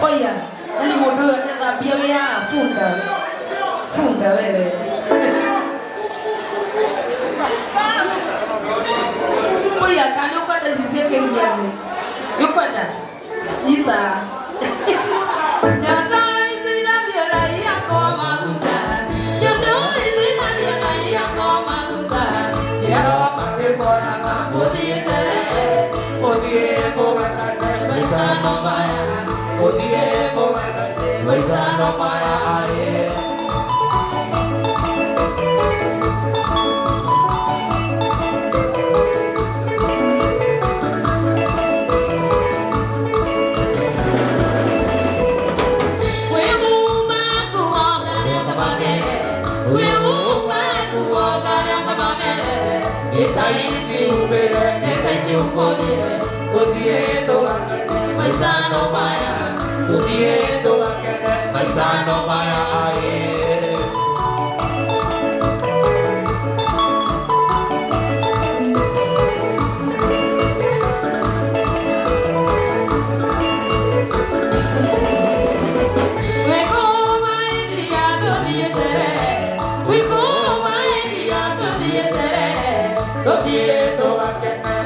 Oye, el motor de la piel funda, funda, bebé. Oye, acá no puedo decir que viene. Yo puedo. Isa. Ya no hice la viola y a coma dudar. Ya no hice la viola y a coma dudar. Ya no parte por la podía ser. Podía cobarde, paisano vaya. Podía cobarde, paisano vaya. Paisano vaya ayer.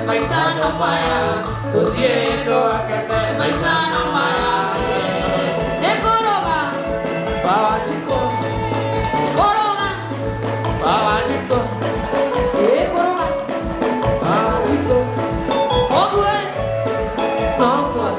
Paisano vaya, pudiendo a que me paisano vaya. Bawa chico, Koroga, bawa chico, Koroga, bawa chico, Ogwe, Ogwe.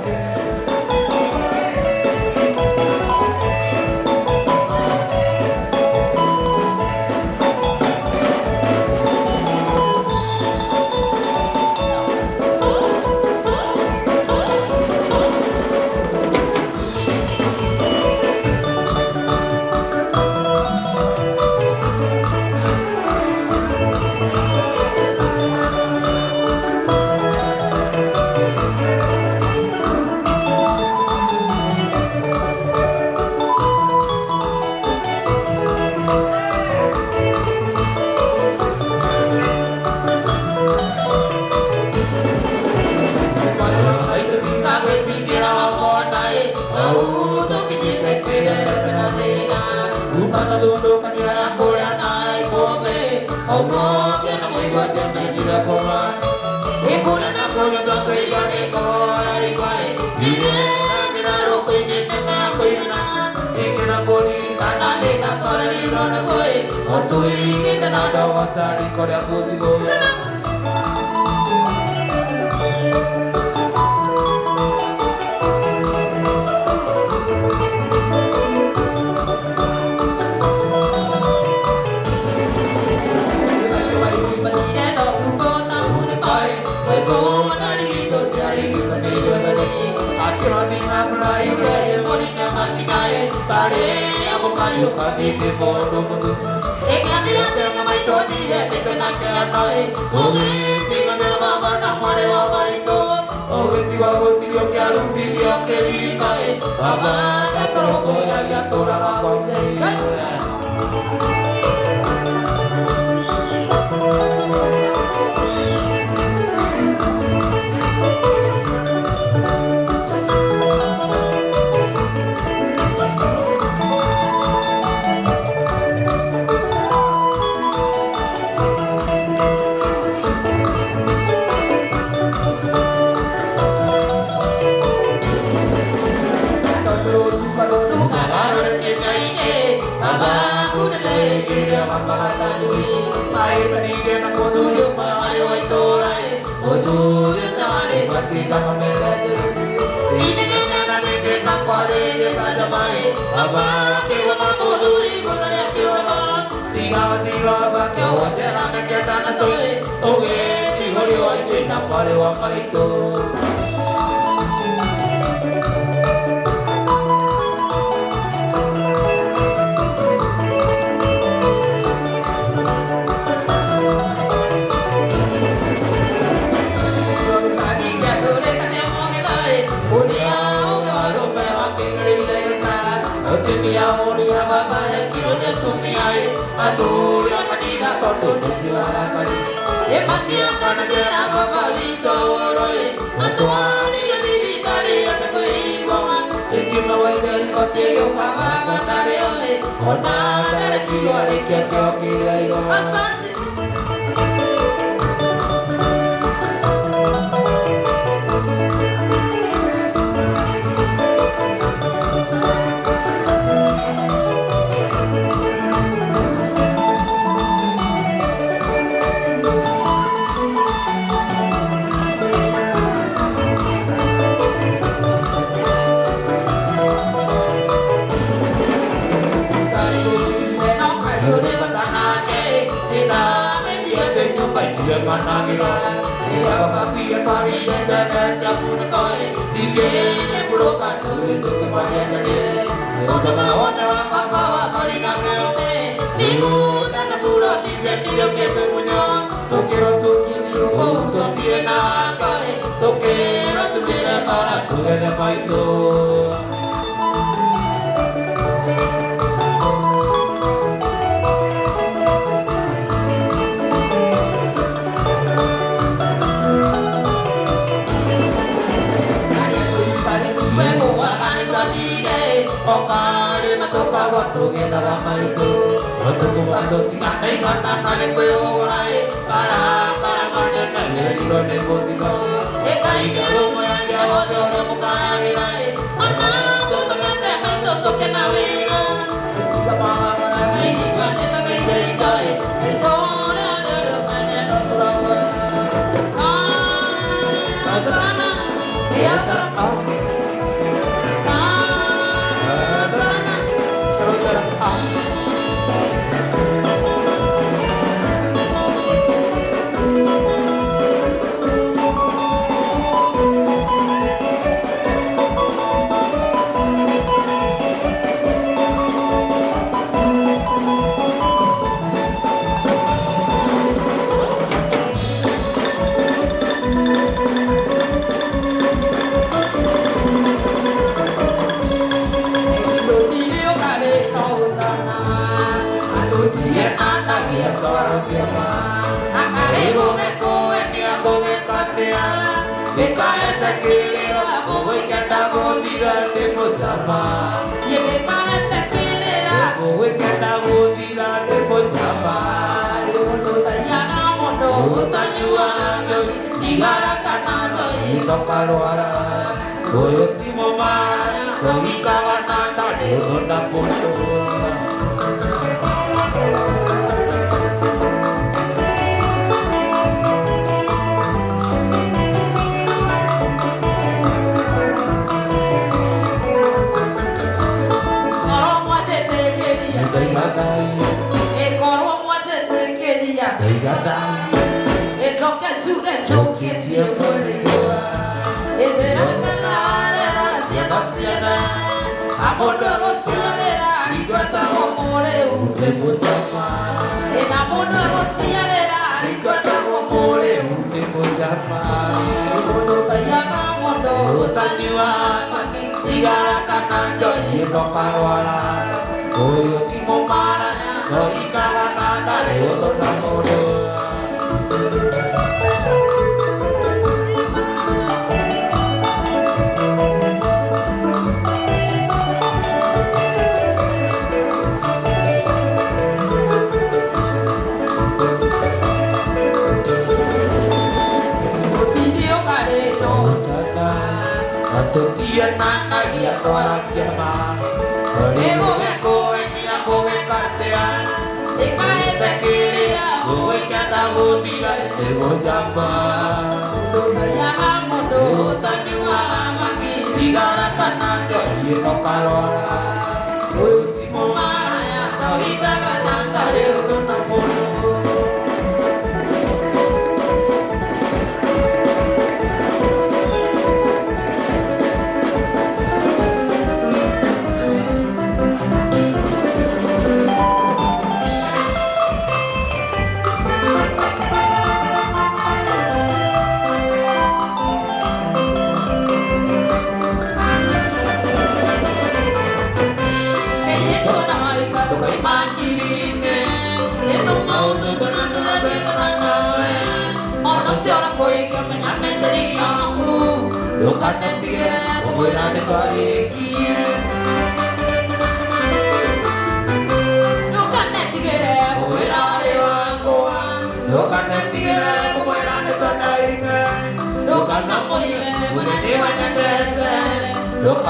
yo papa Mario, Ona, you are the king of the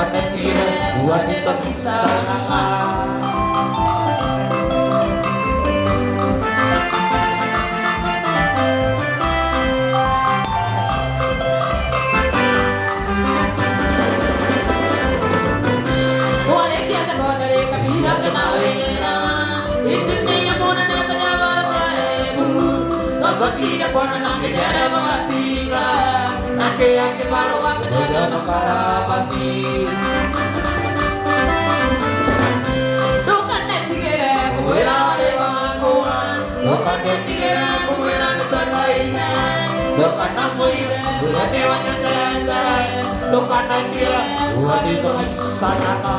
kana tira wanita kisah. Sakina kona nang dera matika, ake baru aku jaga makarapati. Dokan netigera kuwera dewanguan, dokan netigera kuwera netandainya, dokan namuile kuwera dewanya telengai, dokan netigera kuwera ditomisanana.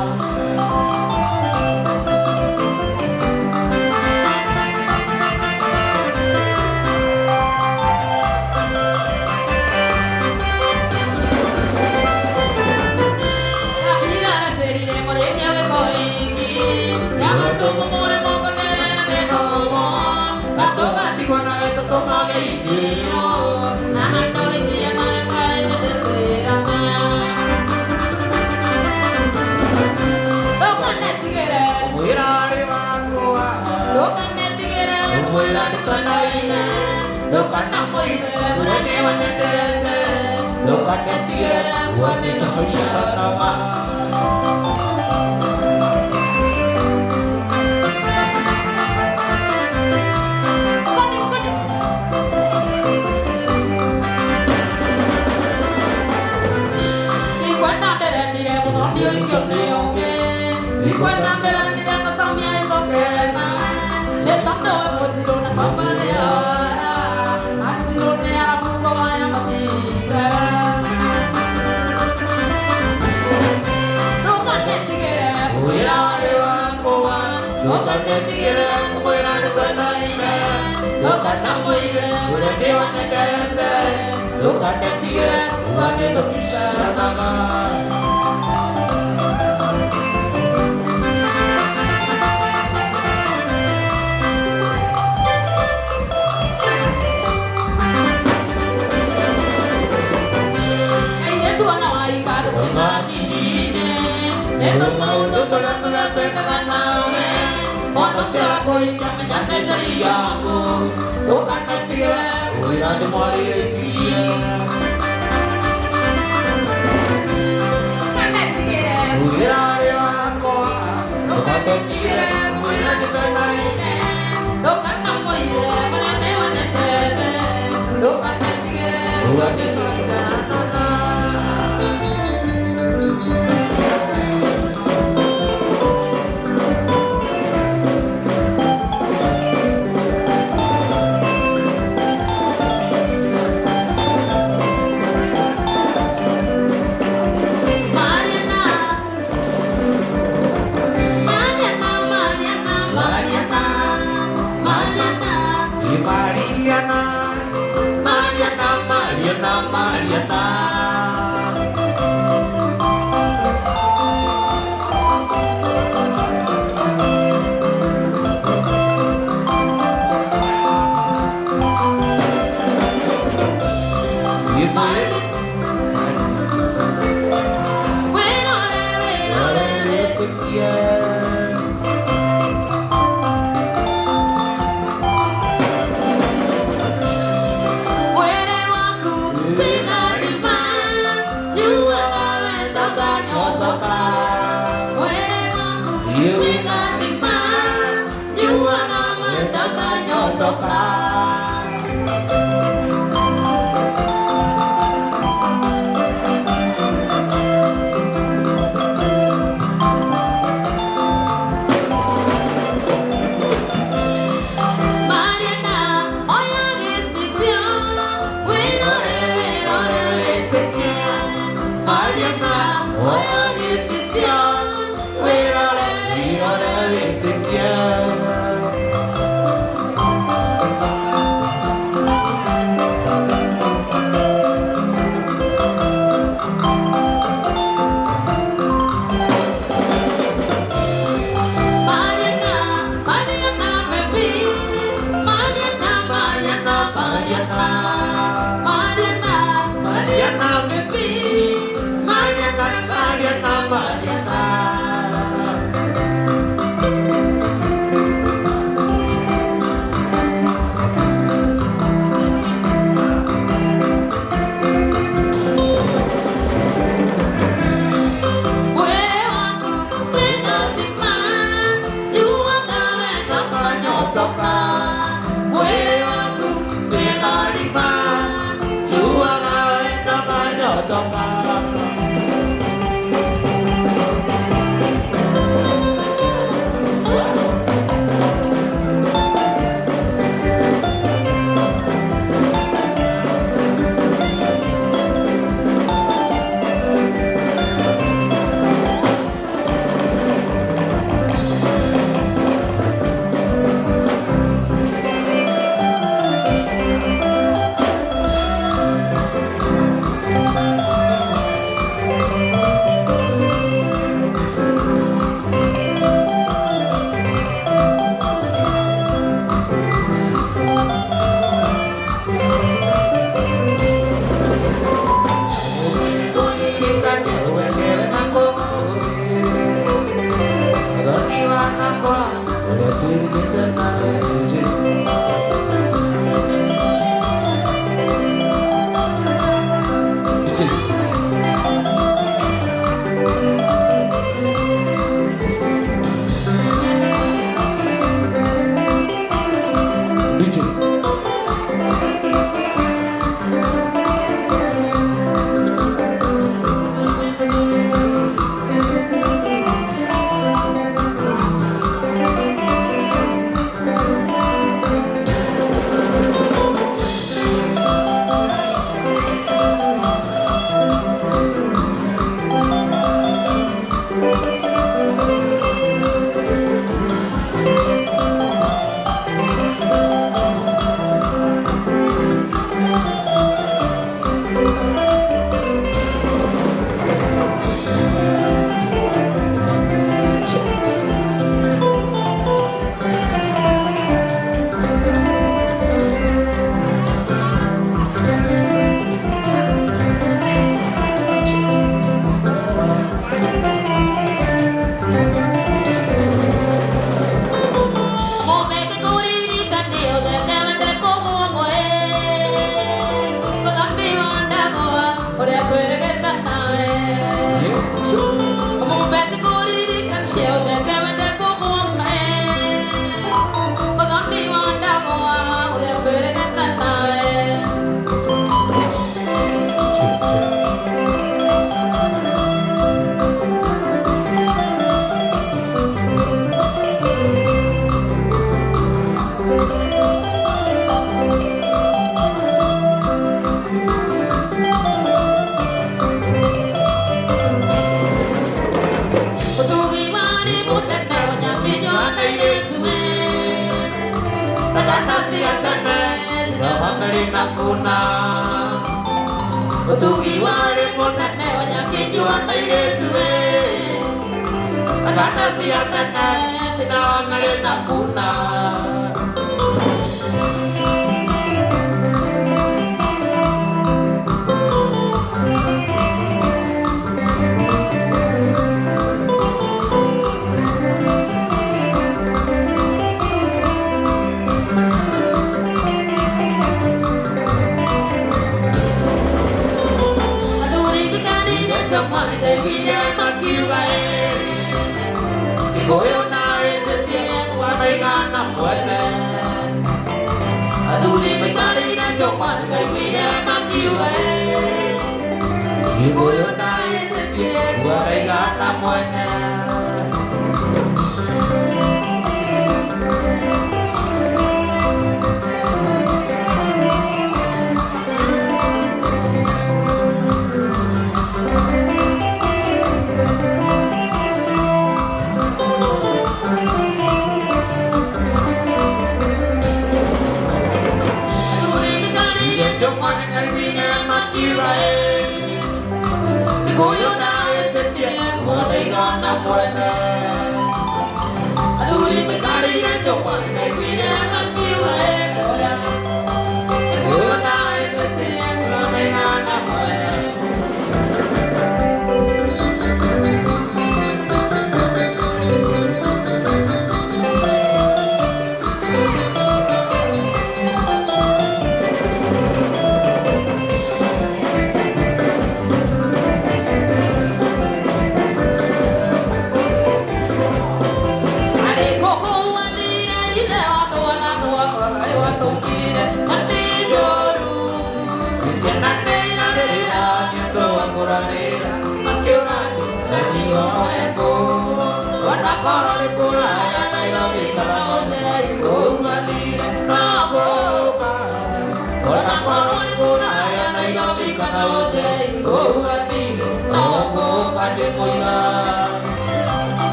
Dokan namuile kuwera dewanya telengai, dokan netigera kuwera ditomisanana. Nakuna Utugi wale mona newa nyaki juan baile suwe Agata siyatana sinawa mere nakuna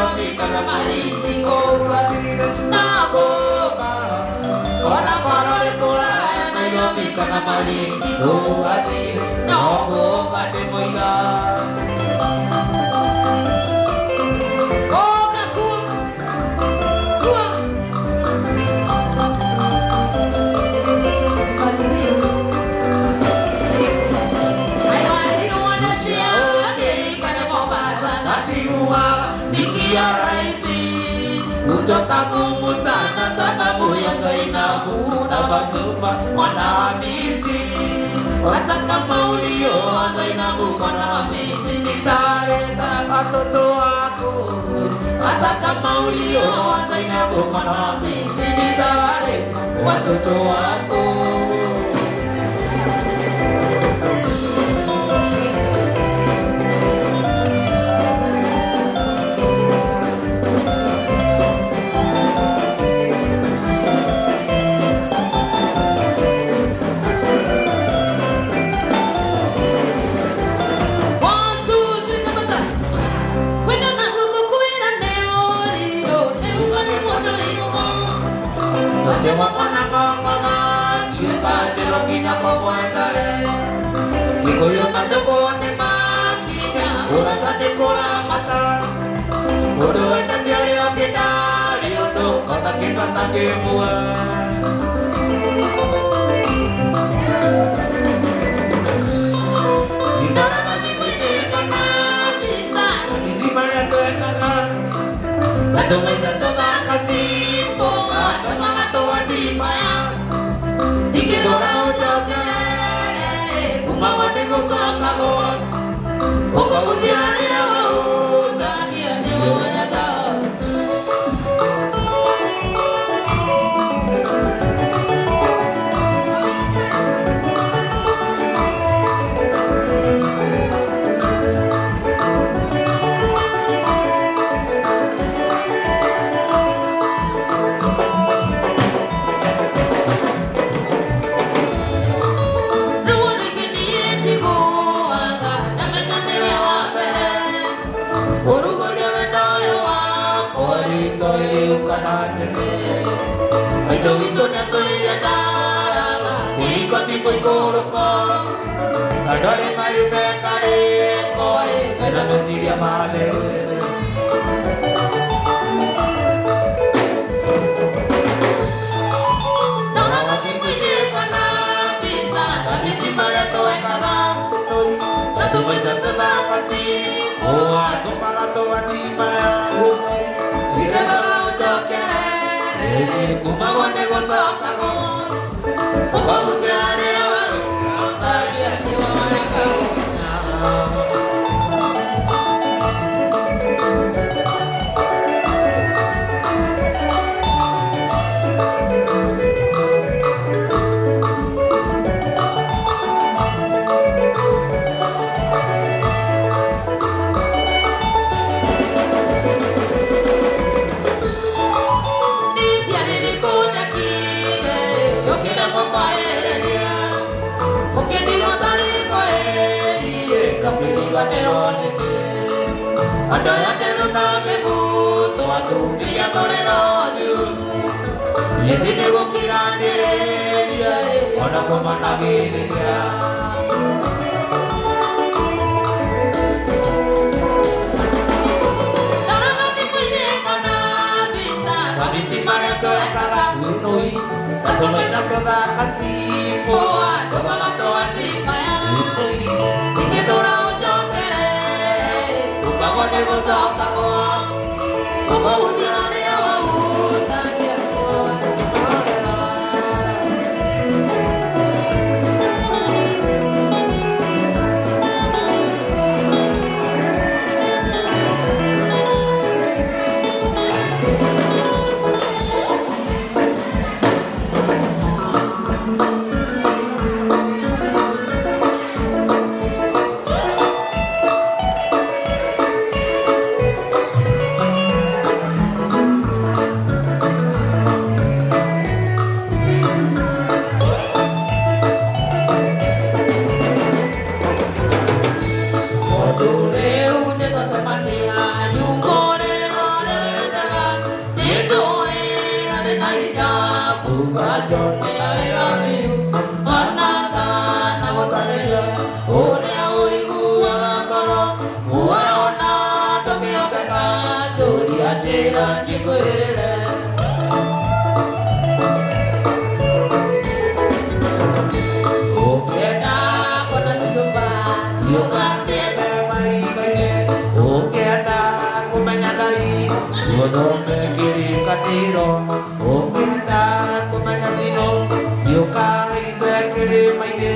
yomi kana malindi ko atire naboka wana parole kola mai yomi kana malindi ko atire naboka te moiga Ujotaku sana sababu ya Zainabu na Fatuma wanahamisi. Hata kama ulioa Zainabu wanahamisi, nitaleta watoto wako. Hata kama ulioa Zainabu wanahamisi, nitaleta watoto wako. Semua panang-pangan, kita terogina komandare. Ikoyo kando kone matinya, ulang kande kola mata. Udo etan jari okita, liudo kota kita tangi mua. Indara nasi pite kona bisa, isi mana tu esakan. Kado mesa tu tak kasih. Ikidora ujokere, kumawate kusaka goa. Oka utiare ya wau, tani ya nyewa ya tau. Ayo itu nyato ya dara, ikut tipu ikoroka. Ada yang mayu bekare, koi, ada masih dia male. Nona lagi pilih karena bisa, tapi si malah toh kalah. Satu macam telah kasih, oh aku malah toh di mana? Kita baru jokere. Kumawa negosa sako, kumawa tiare awaru, tadi aja mama kau. Ada yang teruna bebu, tua tumpi yang toleranju. Di sini kukira dia, ada kemana dia. Dalam hati punya karena bisa, kami simpan yang soal kakak tunui. Kau banyak kakak kasih, buat kepala tuan di payah. Dikit orang Wade gosa takon, kau utiare awau tanya tuan. Jira Nikoele Okeda Kona Suba Yukasiete Mai Kaine Okeda Kumenyadai Yodome Kiri Katiro Okeda Kumenyasino Yukai Sekiri Maine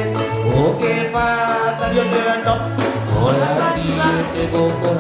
Okepa Tadionendo Ola Di Tegoko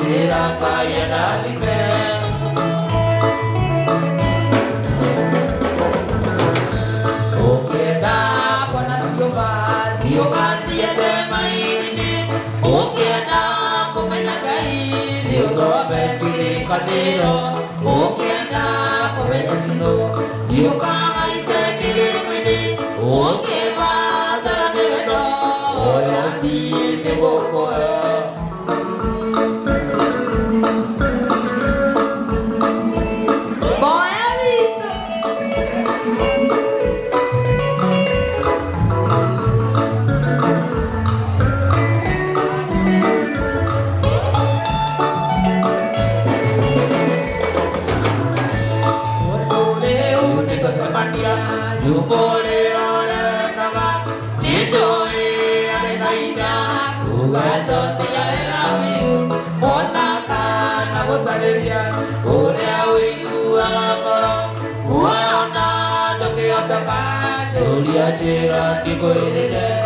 Jira kaya dalime Okeda Kona Suba Yukasiete Mai Okeda Kumenyagai Yodome Kiri Katiro Okeda Kumenyasino Yukai Sekiri Maine Okeba Tadionendo Ola Di Tegoko Yupole ole taga nitoe ale naida ugazo tia elawi onaka nagosaleria ole awi uakoro uaona doke otaka jolia jira nikoele